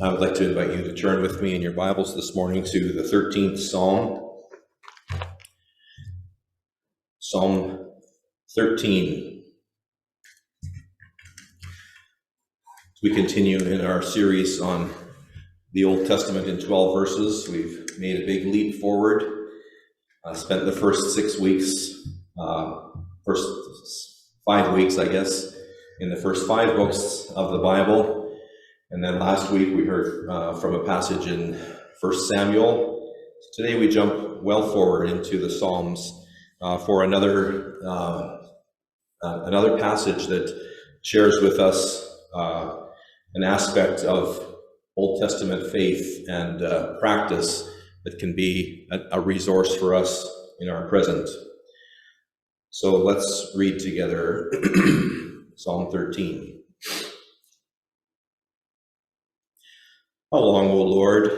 I would like to invite you to turn with me in your Bibles this morning to the 13th Psalm. Psalm 13. We continue in our series on the Old Testament in 12 verses. We've made a big leap forward. Spent the first 6 weeks, first 5 weeks, I guess, in the first 5 books of the Bible. And then last week we heard from a passage in 1 Samuel. Today we jump well forward into the Psalms for another passage that shares with us an aspect of Old Testament faith and practice that can be a resource for us in our present. So let's read together Psalm 13. How long, O Lord,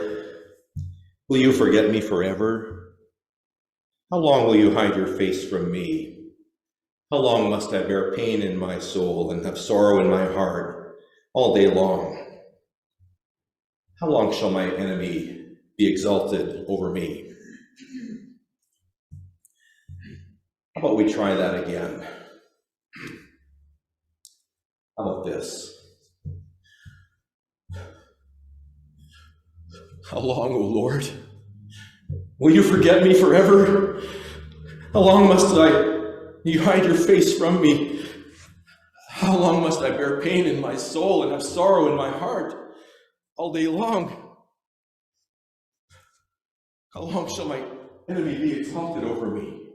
will you forget me forever? How long will you hide your face from me? How long must I bear pain in my soul and have sorrow in my heart all day long? How long shall my enemy be exalted over me? How about we try that again? How about this? How long, O Lord, will you forget me forever? How long must you hide your face from me? How long must I bear pain in my soul and have sorrow in my heart all day long? How long shall my enemy be exalted over me?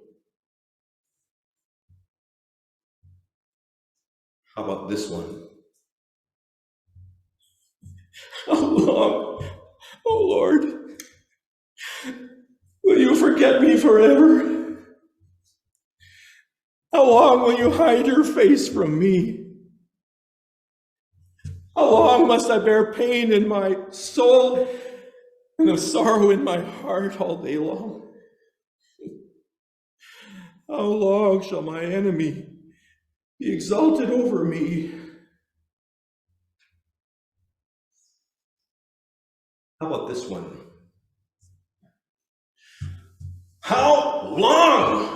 How about this one? How long, O Lord, will you forget me forever? How long will you hide your face from me? How long must I bear pain in my soul and have sorrow in my heart all day long? How long shall my enemy be exalted over me? How about this one? How long,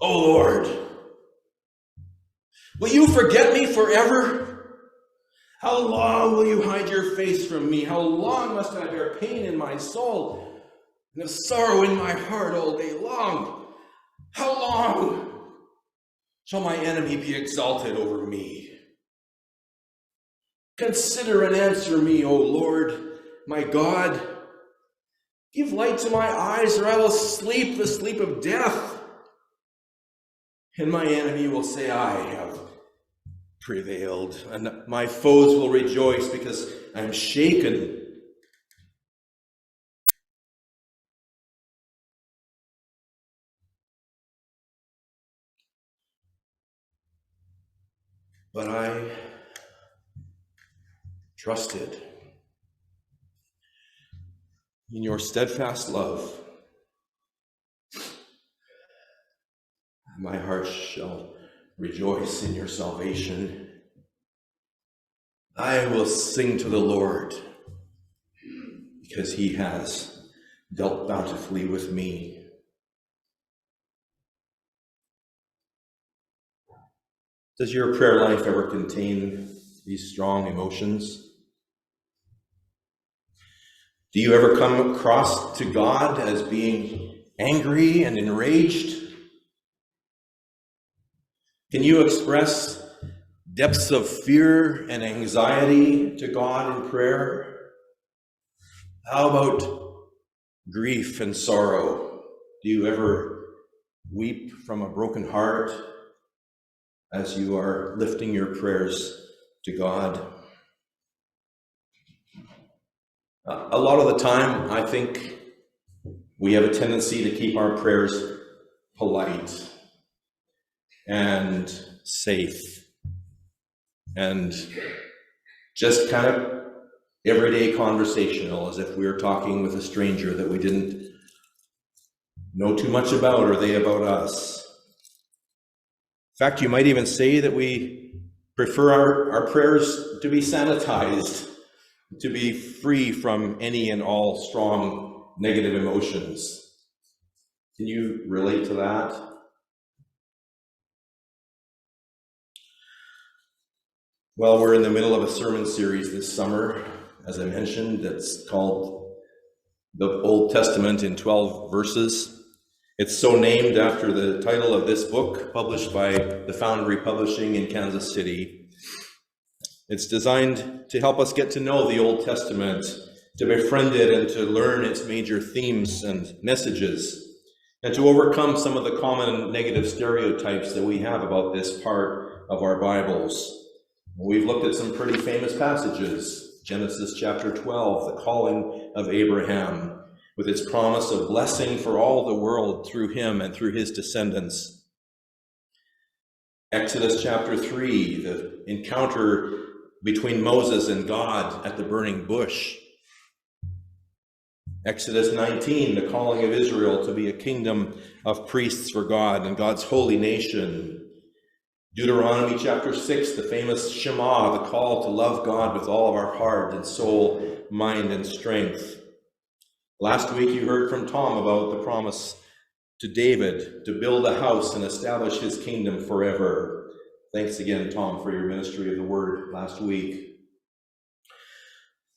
O Lord, will you forget me forever? How long will you hide your face from me? How long must I bear pain in my soul and have sorrow in my heart all day long? How long shall my enemy be exalted over me? Consider and answer me, O Lord, my God. Give light to my eyes, or I will sleep the sleep of death. And my enemy will say, I have prevailed, and my foes will rejoice because I am shaken. But I trusted in your steadfast love. My heart shall rejoice in your salvation. I will sing to the Lord because he has dealt bountifully with me. Does your prayer life ever contain these strong emotions? Do you ever come across to God as being angry and enraged? Can you express depths of fear and anxiety to God in prayer? How about grief and sorrow? Do you ever weep from a broken heart as you are lifting your prayers to God? A lot of the time, I think we have a tendency to keep our prayers polite and safe and just kind of everyday conversational, as if we were talking with a stranger that we didn't know too much about, or they about us. In fact, you might even say that we prefer our prayers to be sanitized to be free from any and all strong negative emotions. Can you relate to that? Well, we're in the middle of a sermon series this summer, as I mentioned, that's called The Old Testament in 12 Verses. It's so named after the title of this book, published by the Foundry Publishing in Kansas City. It's designed to help us get to know the Old Testament, to befriend it and to learn its major themes and messages, and to overcome some of the common negative stereotypes that we have about this part of our Bibles. We've looked at some pretty famous passages. Genesis chapter 12, the calling of Abraham, with its promise of blessing for all the world through him and through his descendants. Exodus chapter 3, the encounter between Moses and God at the burning bush. Exodus 19, the calling of Israel to be a kingdom of priests for God and God's holy nation. Deuteronomy chapter 6, the famous Shema, the call to love God with all of our heart and soul, mind, and strength. Last week you heard from Tom about the promise to David to build a house and establish his kingdom forever. Thanks again, Tom, for your ministry of the word last week.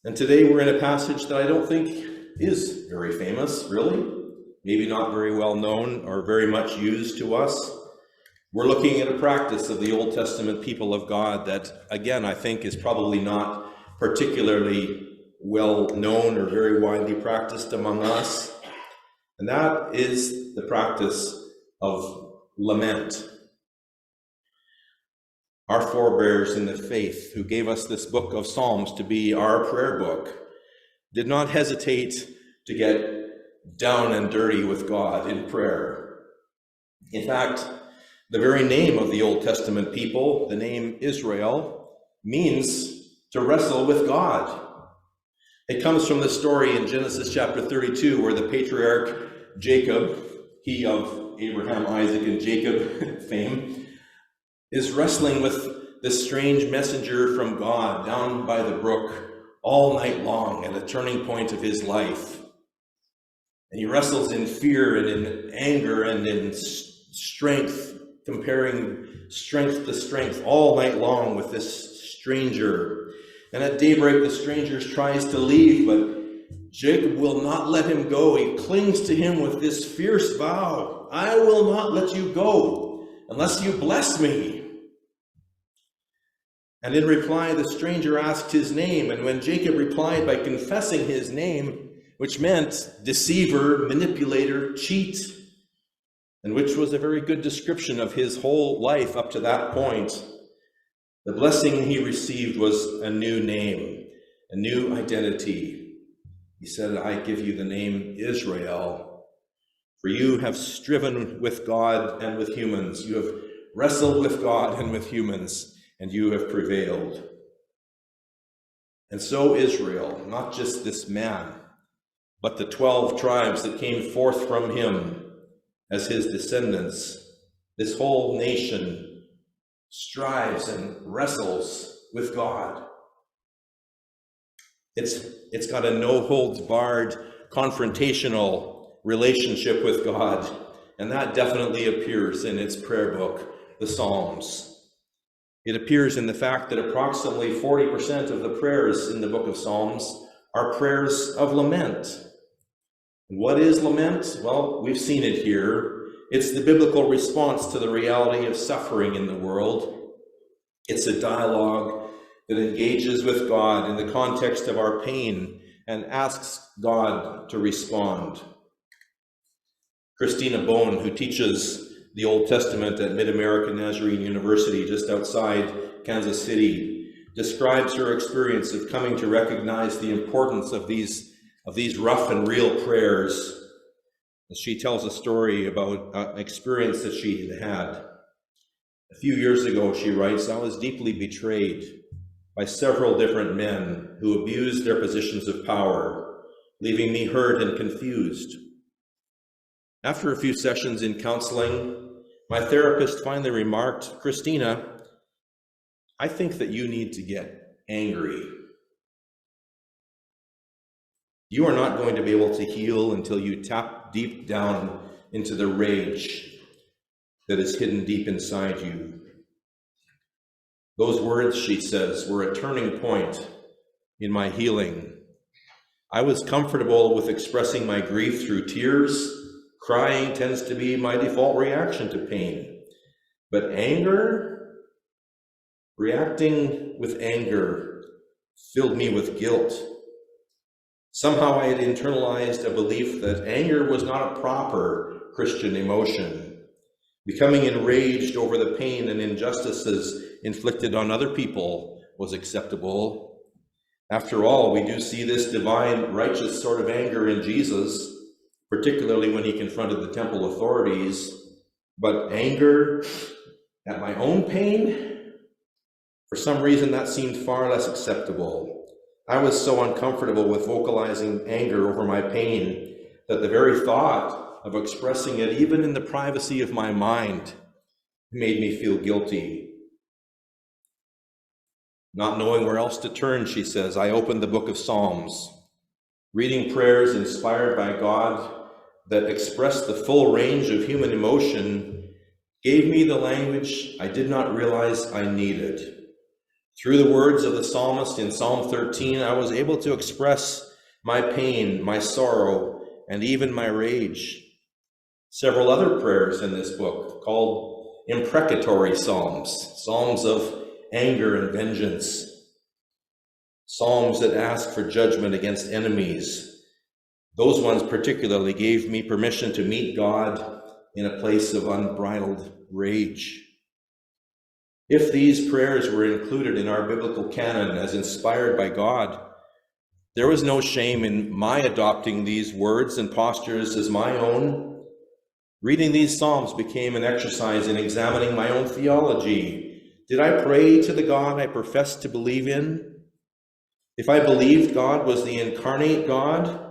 And today we're in a passage that I don't think is very famous, really. Maybe not very well known or very much used to us. We're looking at a practice of the Old Testament people of God that, again, I think is probably not particularly well known or very widely practiced among us. And that is the practice of lament. Our forebears in the faith, who gave us this book of Psalms to be our prayer book, did not hesitate to get down and dirty with God in prayer. In fact, the very name of the Old Testament people, the name Israel, means to wrestle with God. It comes from the story in Genesis chapter 32, where the patriarch Jacob, he of Abraham, Isaac, and Jacob fame, is wrestling with this strange messenger from God down by the brook all night long at a turning point of his life. And he wrestles in fear and in anger and in strength, comparing strength to strength all night long with this stranger. And at daybreak, the stranger tries to leave, but Jacob will not let him go. He clings to him with this fierce vow: I will not let you go unless you bless me. And in reply, the stranger asked his name. And when Jacob replied by confessing his name, which meant deceiver, manipulator, cheat, and which was a very good description of his whole life up to that point, the blessing he received was a new name, a new identity. He said, I give you the name Israel, for you have striven with God and with humans. You have wrestled with God and with humans, and you have prevailed. And so Israel, not just this man, but the 12 tribes that came forth from him as his descendants, this whole nation strives and wrestles with God. It's got a no-holds-barred, confrontational relationship with God, and that definitely appears in its prayer book, the Psalms. It appears in the fact that approximately 40% of the prayers in the book of Psalms are prayers of lament. What is lament? Well, we've seen it here. It's the biblical response to the reality of suffering in the world. It's a dialogue that engages with God in the context of our pain and asks God to respond. Christina Bone, who teaches the Old Testament at Mid-American Nazarene University just outside Kansas City, describes her experience of coming to recognize the importance of these rough and real prayers. She tells a story about an experience that she had had. A few years ago, she writes, I was deeply betrayed by several different men who abused their positions of power, leaving me hurt and confused. After a few sessions in counseling, my therapist finally remarked, Christina, I think that you need to get angry. You are not going to be able to heal until you tap deep down into the rage that is hidden deep inside you. Those words, she says, were a turning point in my healing. I was comfortable with expressing my grief through tears. Crying tends to be my default reaction to pain. But anger, reacting with anger, filled me with guilt. Somehow I had internalized a belief that anger was not a proper Christian emotion. Becoming enraged over the pain and injustices inflicted on other people was acceptable. After all, we do see this divine, righteous sort of anger in Jesus, particularly when he confronted the temple authorities. But anger at my own pain, for some reason that seemed far less acceptable. I was so uncomfortable with vocalizing anger over my pain that the very thought of expressing it, even in the privacy of my mind, made me feel guilty. Not knowing where else to turn, she says, I opened the book of Psalms, reading prayers inspired by God that expressed the full range of human emotion, gave me the language I did not realize I needed. Through the words of the psalmist in Psalm 13, I was able to express my pain, my sorrow, and even my rage. Several other prayers in this book, called imprecatory psalms, psalms of anger and vengeance, psalms that ask for judgment against enemies. Those ones particularly gave me permission to meet God in a place of unbridled rage. If these prayers were included in our biblical canon as inspired by God, there was no shame in my adopting these words and postures as my own. Reading these psalms became an exercise in examining my own theology. Did I pray to the God I professed to believe in? If I believed God was the incarnate God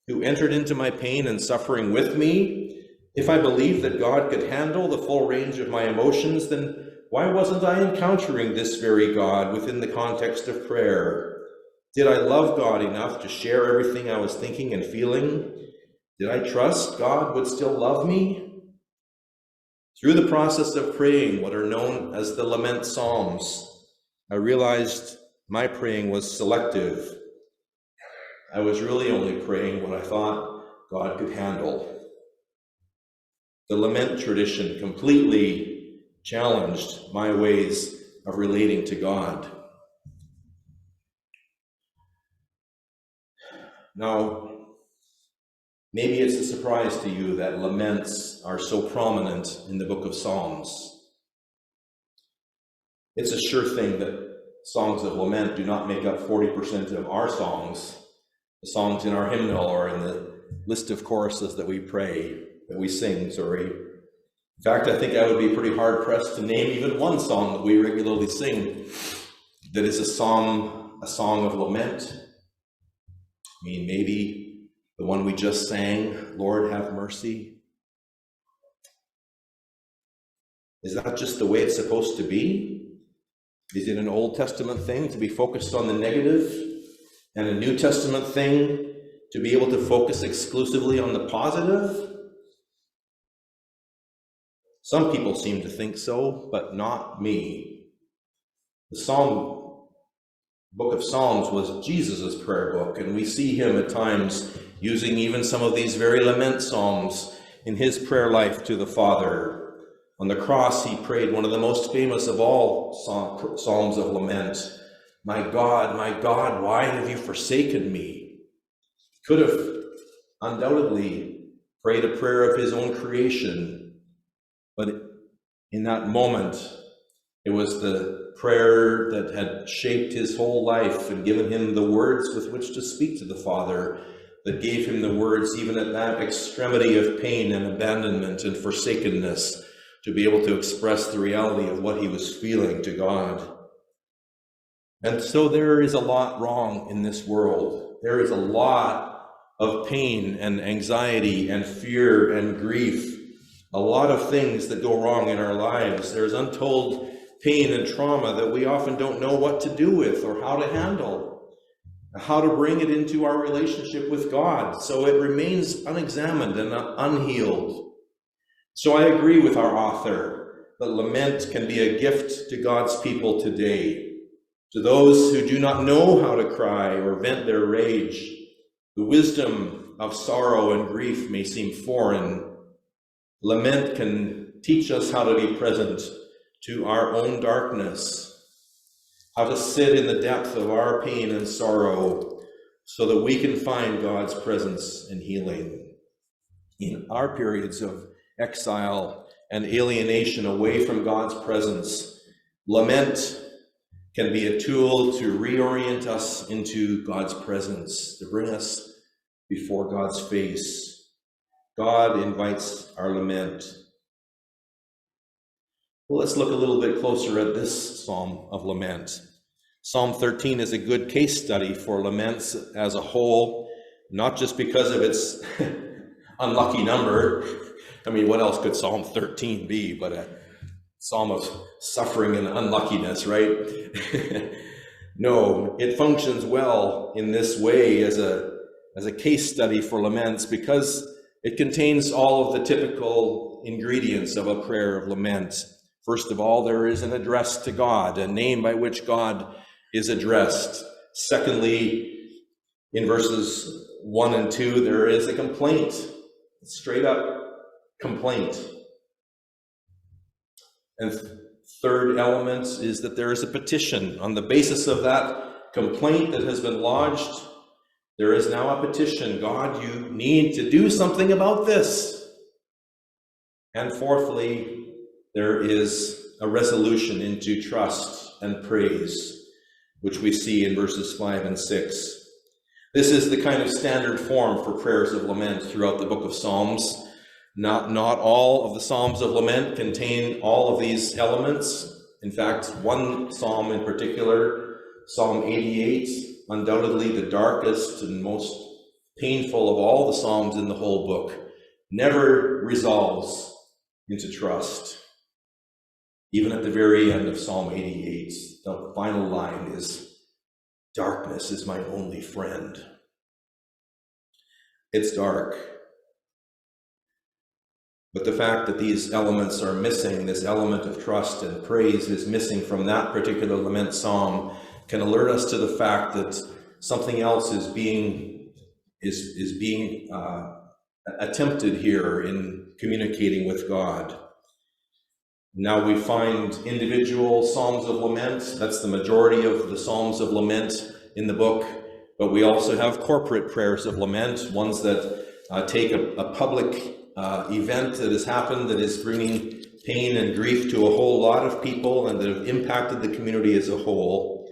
who entered into my pain and suffering with me, if I believed that God could handle the full range of my emotions, then why wasn't I encountering this very God within the context of prayer? Did I love God enough to share everything I was thinking and feeling? Did I trust God would still love me? Through the process of praying what are known as the lament psalms, I realized my praying was selective. I was really only praying what I thought God could handle. The lament tradition completely challenged my ways of relating to God. Now, maybe it's a surprise to you that laments are so prominent in the book of Psalms. It's a sure thing that songs of lament do not make up 40% of our songs, the songs in our hymnal or in the list of choruses that we sing. In fact, I think I would be pretty hard-pressed to name even one song that we regularly sing that is a song of lament. I mean, maybe the one we just sang, Lord have mercy. Is that just the way it's supposed to be? Is it an Old Testament thing to be focused on the negative and a New Testament thing to be able to focus exclusively on the positive? Some people seem to think so, but not me. The book of Psalms was Jesus' prayer book, and we see him at times using even some of these very lament psalms in his prayer life to the Father. On the cross, he prayed one of the most famous of all psalms of lament. My God, why have you forsaken me? He could have undoubtedly prayed a prayer of his own creation, but in that moment, it was the prayer that had shaped his whole life and given him the words with which to speak to the Father, that gave him the words even at that extremity of pain and abandonment and forsakenness to be able to express the reality of what he was feeling to God. And so there is a lot wrong in this world. There is a lot of pain and anxiety and fear and grief. A lot of things that go wrong in our lives. There's untold pain and trauma that we often don't know what to do with or how to handle. how to bring it into our relationship with God so it remains unexamined and unhealed. So I agree with our author that lament can be a gift to God's people today. To those who do not know how to cry or vent their rage, the wisdom of sorrow and grief may seem foreign. Lament can teach us how to be present to our own darkness, how to sit in the depth of our pain and sorrow so that we can find God's presence and healing. In our periods of exile and alienation away from God's presence, lament can be a tool to reorient us into God's presence, to bring us before God's face. God invites our lament. Well, let's look a little bit closer at this Psalm of Lament. Psalm 13 is a good case study for laments as a whole, not just because of its unlucky number. I mean, what else could Psalm 13 be but a psalm of suffering and unluckiness, right? No, it functions well in this way as a case study for laments because it contains all of the typical ingredients of a prayer of lament. First of all, there is an address to God, a name by which God is addressed. Secondly, in verses 1 and 2, there is a complaint, straight up complaint. And third element is that there is a petition. On the basis of that complaint that has been lodged, there is now a petition. God, you need to do something about this. And fourthly, there is a resolution into trust and praise, which we see in verses 5 and 6. This is the kind of standard form for prayers of lament throughout the book of Psalms. Not all of the Psalms of Lament contain all of these elements. In fact, one psalm in particular, Psalm 88, undoubtedly the darkest and most painful of all the Psalms in the whole book, never resolves into trust. Even at the very end of Psalm 88, the final line is, "Darkness is my only friend." It's dark. But the fact that these elements are missing, this element of trust and praise is missing from that particular lament psalm, can alert us to the fact that something else is being attempted here in communicating with God. Now we find individual psalms of lament. That's the majority of the psalms of lament in the book. But we also have corporate prayers of lament, ones that take a public event that has happened that is bringing pain and grief to a whole lot of people and that have impacted the community as a whole.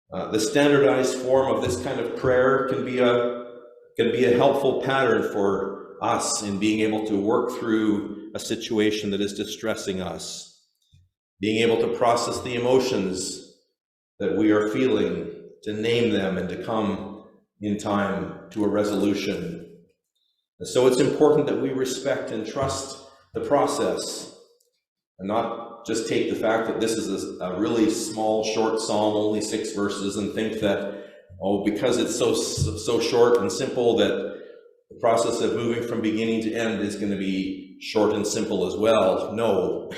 The standardized form of this kind of prayer can be a helpful pattern for us in being able to work through a situation that is distressing us, being able to process the emotions that we are feeling, to name them and to come in time to a resolution. And so it's important that we respect and trust the process and not just take the fact that this is a really small, short psalm, only 6 verses, and think that, because it's so short and simple, that the process of moving from beginning to end is going to be short and simple as well. No.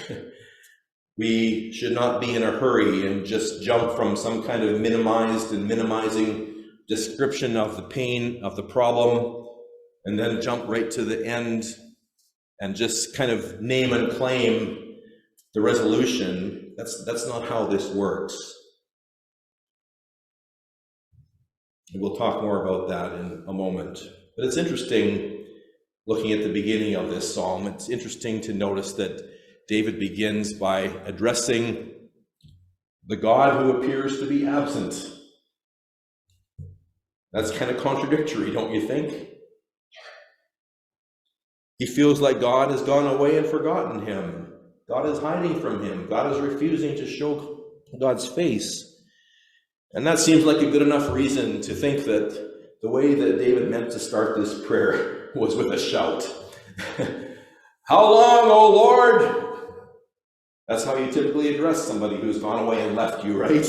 We should not be in a hurry and just jump from some kind of minimizing description of the pain, of the problem, and then jump right to the end and just kind of name and claim the resolution. That's not how this works. And we'll talk more about that in a moment. But it's interesting, looking at the beginning of this psalm, it's interesting to notice that David begins by addressing the God who appears to be absent. That's kind of contradictory, don't you think? He feels like God has gone away and forgotten him. God is hiding from him. God is refusing to show God's face. And that seems like a good enough reason to think that the way that David meant to start this prayer was with a shout. How long, O Lord? That's how you typically address somebody who's gone away and left you, right?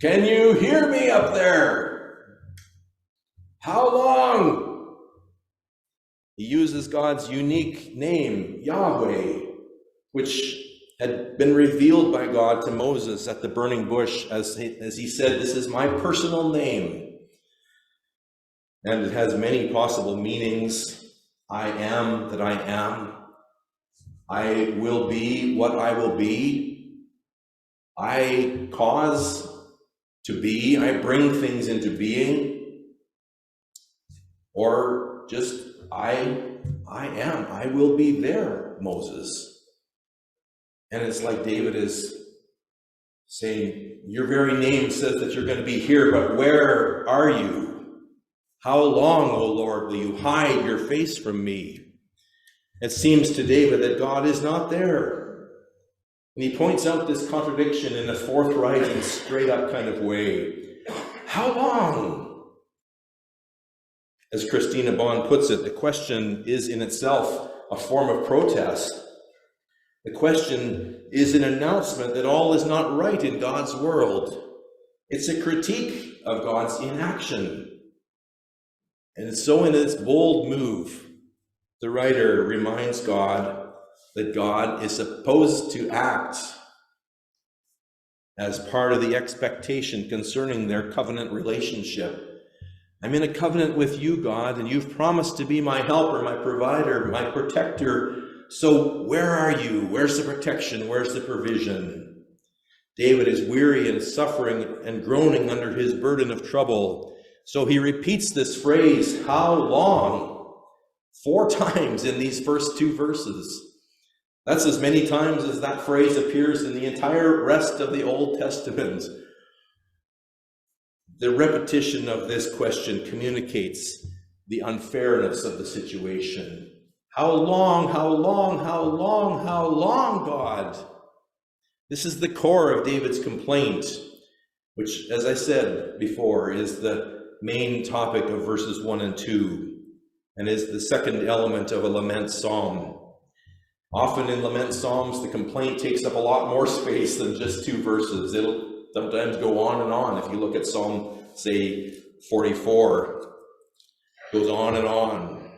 Can you hear me up there? How long? He uses God's unique name, Yahweh, which had been revealed by God to Moses at the burning bush, as he said, "This is my personal name." And it has many possible meanings. I am that I am. I will be what I will be. I cause to be. I bring things into being. Or just I am. I will be there, Moses. And it's like David is saying, your very name says that you're going to be here, but where are you? How long, O Lord, will you hide your face from me? It seems to David that God is not there. And he points out this contradiction in a forthright and straight up kind of way. How long? As Christina Bond puts it, the question is in itself a form of protest. The question is an announcement that all is not right in God's world. It's a critique of God's inaction. And so in this bold move, the writer reminds God that God is supposed to act as part of the expectation concerning their covenant relationship. I'm in a covenant with you, God, and you've promised to be my helper, my provider, my protector. So where are you? Where's the protection? Where's the provision? David is weary and suffering and groaning under his burden of trouble. So he repeats this phrase, how long? 4 times in these first 2 verses. That's as many times as that phrase appears in the entire rest of the Old Testament. The repetition of this question communicates the unfairness of the situation. How long, how long, how long, how long, God? This is the core of David's complaint, which, as I said before, is the main topic of verses 1 and 2, and is the second element of a lament psalm. Often in lament psalms, the complaint takes up a lot more space than just 2 verses. It'll sometimes go on and on. If you look at Psalm, say, 44, it goes on and on.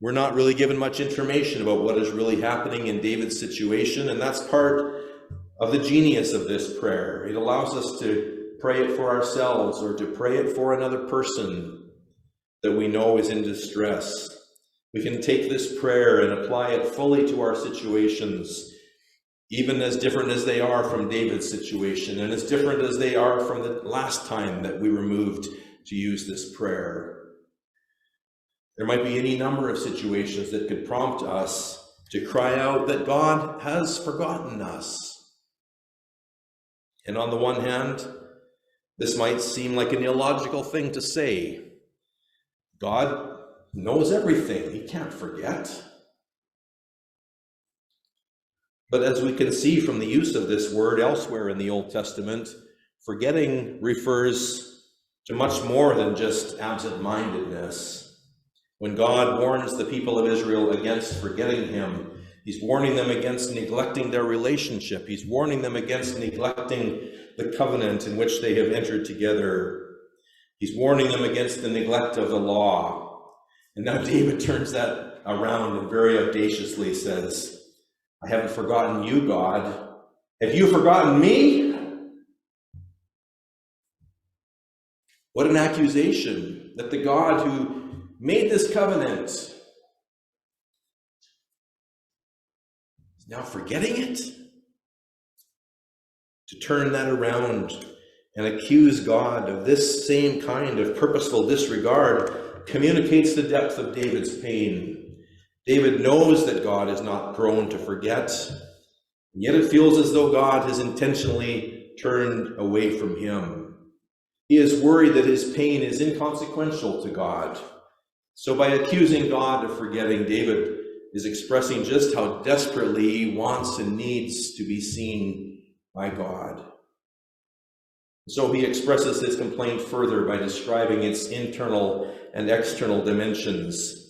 We're not really given much information about what is really happening in David's situation, and that's part of the genius of this prayer. It allows us to pray it for ourselves or to pray it for another person that we know is in distress. We can take this prayer and apply it fully to our situations, even as different as they are from David's situation, and as different as they are from the last time that we were moved to use this prayer. There might be any number of situations that could prompt us to cry out that God has forgotten us. And on the one hand, this might seem like an illogical thing to say. God knows everything. He can't forget. But as we can see from the use of this word elsewhere in the Old Testament, forgetting refers to much more than just absent-mindedness. When God warns the people of Israel against forgetting him, he's warning them against neglecting their relationship. He's warning them against neglecting the covenant in which they have entered together. He's warning them against the neglect of the law. And now David turns that around and very audaciously says, I haven't forgotten you, God. Have you forgotten me? What an accusation that the God who made this covenant is now forgetting it? To turn that around and accuse God of this same kind of purposeful disregard communicates the depth of David's pain. David knows that God is not prone to forget, and yet it feels as though God has intentionally turned away from him. He is worried that his pain is inconsequential to God. So by accusing God of forgetting, David is expressing just how desperately he wants and needs to be seen by God. So he expresses his complaint further by describing its internal and external dimensions.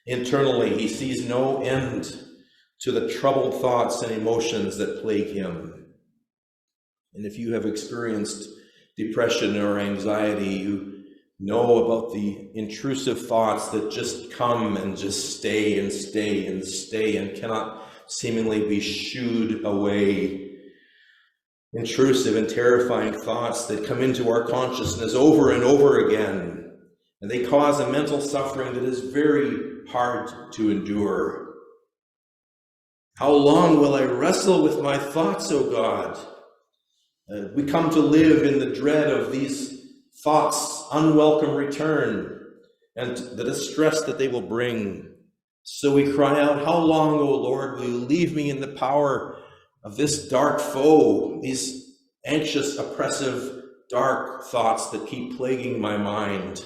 Internally, he sees no end to the troubled thoughts and emotions that plague him. And if you have experienced depression or anxiety, you know about the intrusive thoughts that just come and just stay and stay and stay and cannot seemingly be shooed away. Intrusive and terrifying thoughts that come into our consciousness over and over again, and they cause a mental suffering that is very hard to endure. How long will I wrestle with my thoughts, O God? We come to live in the dread of these thoughts' unwelcome return and the distress that they will bring. So we cry out, how long, O Lord, will you leave me in the power of this dark foe, these anxious, oppressive, dark thoughts that keep plaguing my mind?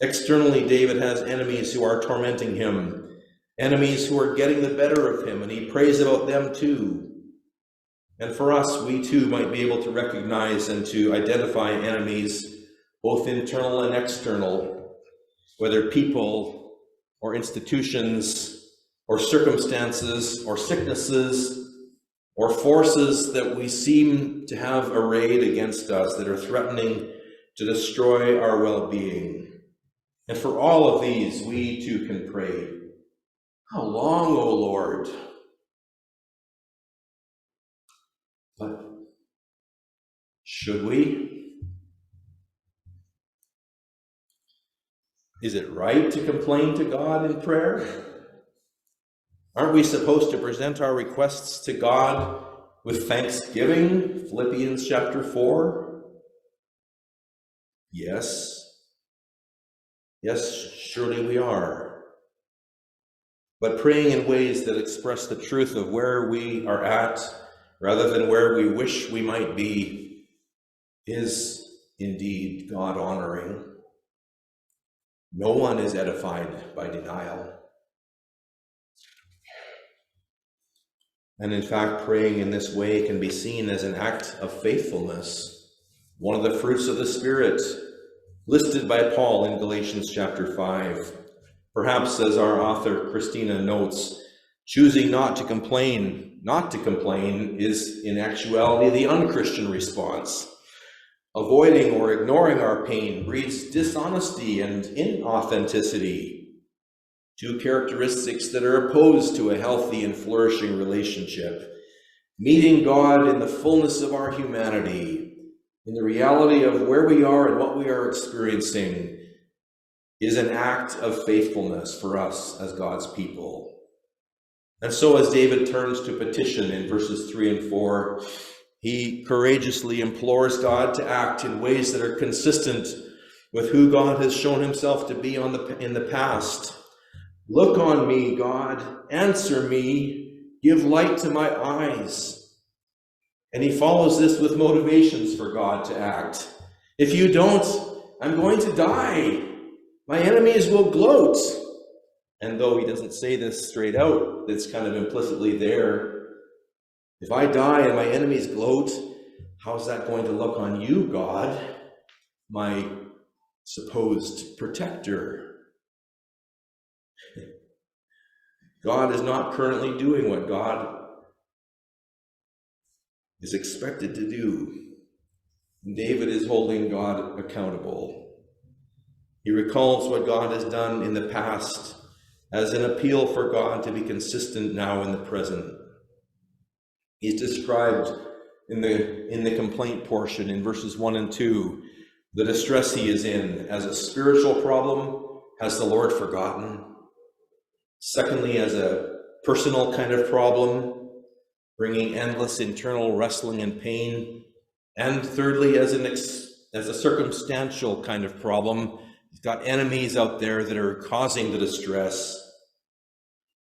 Externally, David has enemies who are tormenting him, enemies who are getting the better of him, and he prays about them too. And for us, we too might be able to recognize and to identify enemies, both internal and external, whether people or institutions or circumstances or sicknesses or forces that we seem to have arrayed against us that are threatening to destroy our well-being. And for all of these, we too can pray, how long, O Lord? But should we? Is it right to complain to God in prayer? Aren't we supposed to present our requests to God with thanksgiving? Philippians chapter 4. Yes. Yes, surely we are. But praying in ways that express the truth of where we are at, rather than where we wish we might be, is indeed God-honoring. No one is edified by denial. And in fact, praying in this way can be seen as an act of faithfulness, one of the fruits of the Spirit, listed by Paul in Galatians chapter 5. Perhaps, as our author Christina notes, choosing not to complain is in actuality the unchristian response. Avoiding or ignoring our pain breeds dishonesty and inauthenticity, two characteristics that are opposed to a healthy and flourishing relationship. Meeting God in the fullness of our humanity, in the reality of where we are and what we are experiencing, is an act of faithfulness for us as God's people. And so as David turns to petition in verses 3 and 4, he courageously implores God to act in ways that are consistent with who God has shown himself to be in the past. Look on me, God, answer me, give light to my eyes. And he follows this with motivations for God to act. If you don't, I'm going to die. My enemies will gloat. And though he doesn't say this straight out, it's kind of implicitly there. If I die and my enemies gloat, how's that going to look on you, God, my supposed protector? God is not currently doing what God is expected to do. David is holding God accountable. He recalls what God has done in the past as an appeal for God to be consistent now in the present. He's described in the complaint portion in verses 1 and 2, the distress he is in as a spiritual problem. Has the Lord forgotten? Secondly, as a personal kind of problem, bringing endless internal wrestling and pain. And thirdly, as a circumstantial kind of problem, he's got enemies out there that are causing the distress.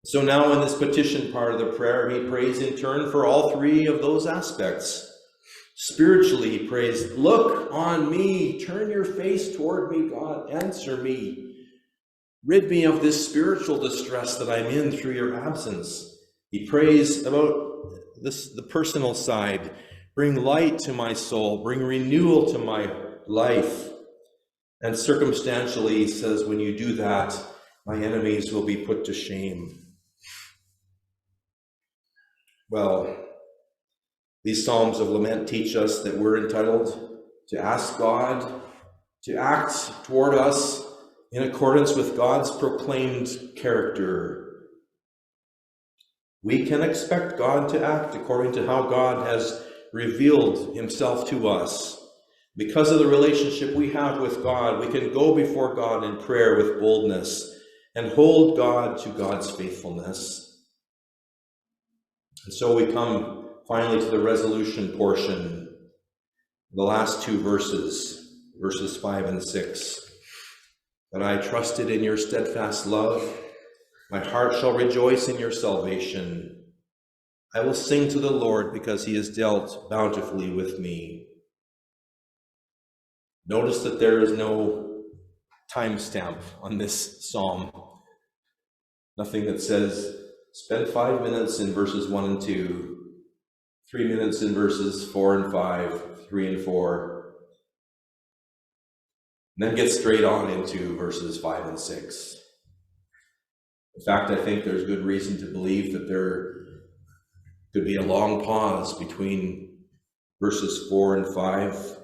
So now in this petition part of the prayer, he prays in turn for all three of those aspects. Spiritually, he prays, look on me, turn your face toward me, God, answer me. Rid me of this spiritual distress that I'm in through your absence. He prays about the personal side. Bring light to my soul, bring renewal to my life. And circumstantially, he says, when you do that, my enemies will be put to shame. Well, these Psalms of Lament teach us that we're entitled to ask God to act toward us in accordance with God's proclaimed character. We can expect God to act according to how God has revealed himself to us. Because of the relationship we have with God, we can go before God in prayer with boldness and hold God to God's faithfulness. And so we come finally to the resolution portion, the last two verses, verses 5 and 6. But I trusted in your steadfast love. My heart shall rejoice in your salvation. I will sing to the Lord because he has dealt bountifully with me. Notice that there is no timestamp on this psalm. Nothing that says, spend 5 minutes in verses 1 and 2, 3 minutes in verses 4 and 5, 3 and 4, and then get straight on into verses 5 and 6. In fact, I think there's good reason to believe that there could be a long pause between verses 4 and 5,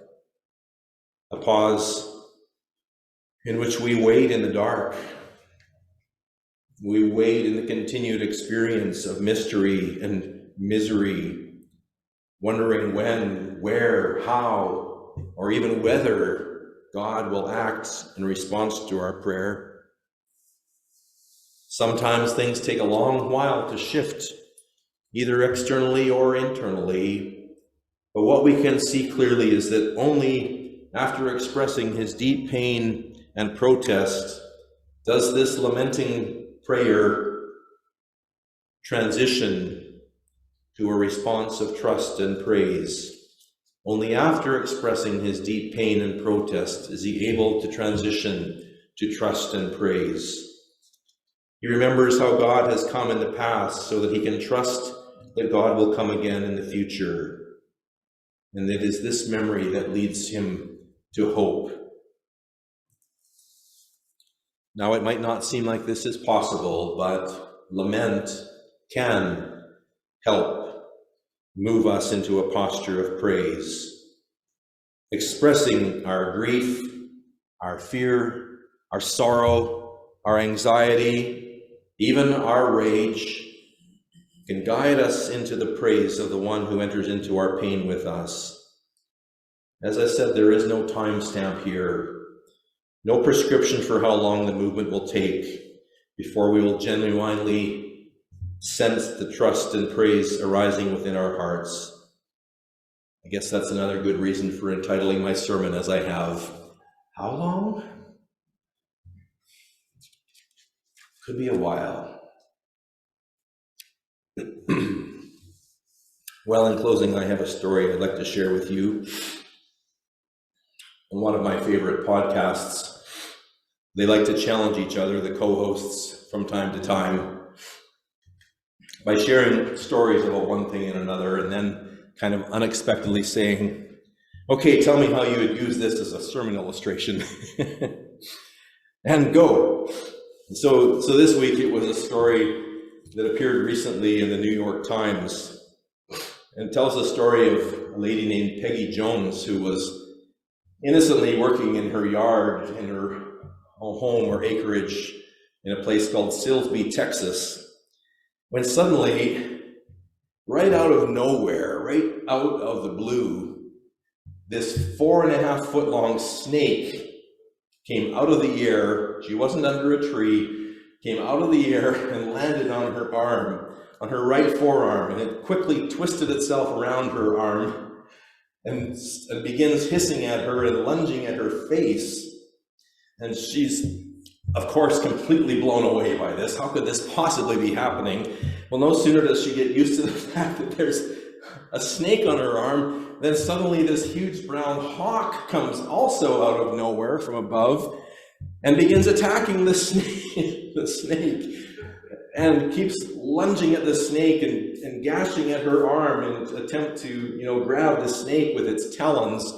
a pause in which we wait in the dark. We wait in the continued experience of mystery and misery, wondering when, where, how, or even whether God will act in response to our prayer. Sometimes things take a long while to shift, either externally or internally. But what we can see clearly is that only after expressing his deep pain and protest does this lamenting prayer transition to a response of trust and praise. Only after expressing his deep pain and protest is he able to transition to trust and praise. He remembers how God has come in the past so that he can trust that God will come again in the future. And it is this memory that leads him to hope. Now, it might not seem like this is possible, but lament can help move us into a posture of praise. Expressing our grief, our fear, our sorrow, our anxiety, even our rage, can guide us into the praise of the one who enters into our pain with us. As I said, there is no timestamp here, no prescription for how long the movement will take before we will genuinely sense the trust and praise arising within our hearts. I guess that's another good reason for entitling my sermon as I have. How long? Could be a while. Well, in closing, I have a story I'd like to share with you. On one of my favorite podcasts, they like to challenge each other, the co-hosts, from time to time, by sharing stories about one thing and another, and then kind of unexpectedly saying, okay, tell me how you would use this as a sermon illustration. And go. So this week it was a story that appeared recently in the New York Times, and tells the story of a lady named Peggy Jones who was innocently working in her yard, in her home or acreage in a place called Silsbee, Texas, when suddenly, right out of nowhere, right out of the blue, this 4.5-foot long snake came out of the air. She wasn't under a tree, came out of the air and landed on her arm, on her right forearm, and it quickly twisted itself around her arm and begins hissing at her and lunging at her face. And she's, of course, completely blown away by this. How could this possibly be happening? Well, no sooner does she get used to the fact that there's a snake on her arm, then suddenly this huge brown hawk comes also out of nowhere from above and begins attacking the snake, and keeps lunging at the snake and gashing at her arm in an attempt to, grab the snake with its talons.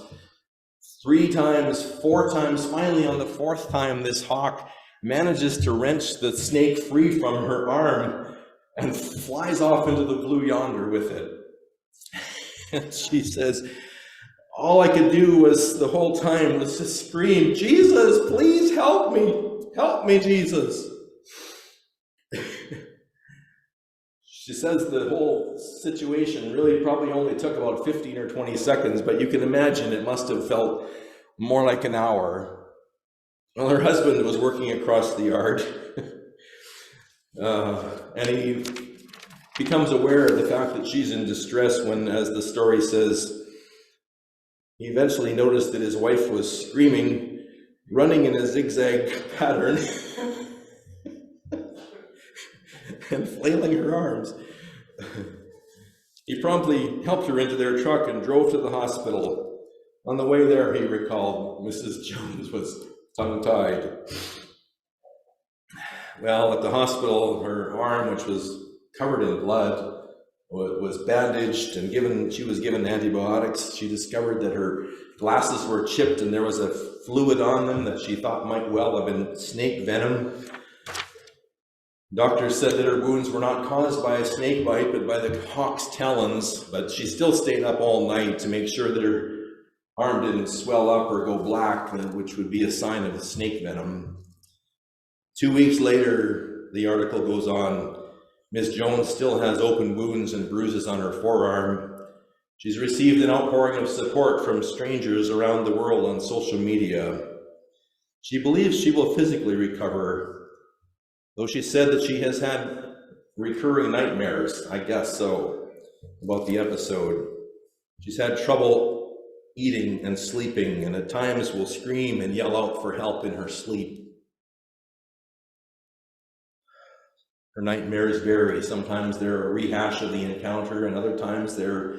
3 times, 4 times, finally on the 4th time, this hawk manages to wrench the snake free from her arm and flies off into the blue yonder with it. And she says, all I could do was, the whole time, was to scream, "Jesus, please help me! Help me, Jesus!" She says the whole situation really probably only took about 15 or 20 seconds, but you can imagine it must have felt more like an hour. Well, her husband was working across the yard, and he becomes aware of the fact that she's in distress when, as the story says, he eventually noticed that his wife was screaming, running in a zigzag pattern, and flailing her arms. He promptly helped her into their truck and drove to the hospital. On the way there, he recalled, Mrs. Jones was tongue-tied. Well, at the hospital, her arm, which was covered in blood, was bandaged and she was given antibiotics. She discovered that her glasses were chipped and there was a fluid on them that she thought might well have been snake venom. Doctors said that her wounds were not caused by a snake bite, but by the hawk's talons, but she still stayed up all night to make sure that her arm didn't swell up or go black, which would be a sign of snake venom. 2 weeks later, the article goes on, Ms. Jones still has open wounds and bruises on her forearm. She's received an outpouring of support from strangers around the world on social media. She believes she will physically recover, though she said that she has had recurring nightmares, I guess so, about the episode. She's had trouble eating and sleeping, and at times will scream and yell out for help in her sleep. Her nightmares vary. Sometimes they're a rehash of the encounter, and other times they're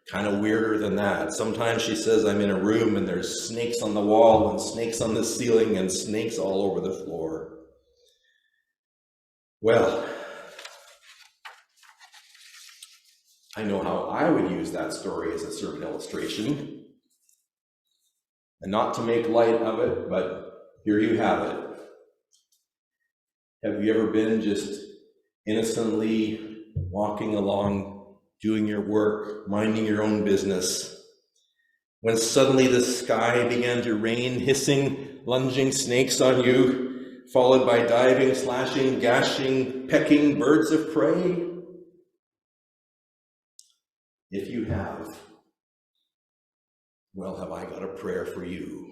kind of weirder than that. Sometimes she says, I'm in a room and there's snakes on the wall and snakes on the ceiling and snakes all over the floor. Well, I know how I would use that story as a sermon illustration. And not to make light of it, but here you have it. Have you ever been just innocently walking along, doing your work, minding your own business, when suddenly the sky began to rain hissing, lunging snakes on you, followed by diving, slashing, gashing, pecking birds of prey? If you have, well, have I got a prayer for you.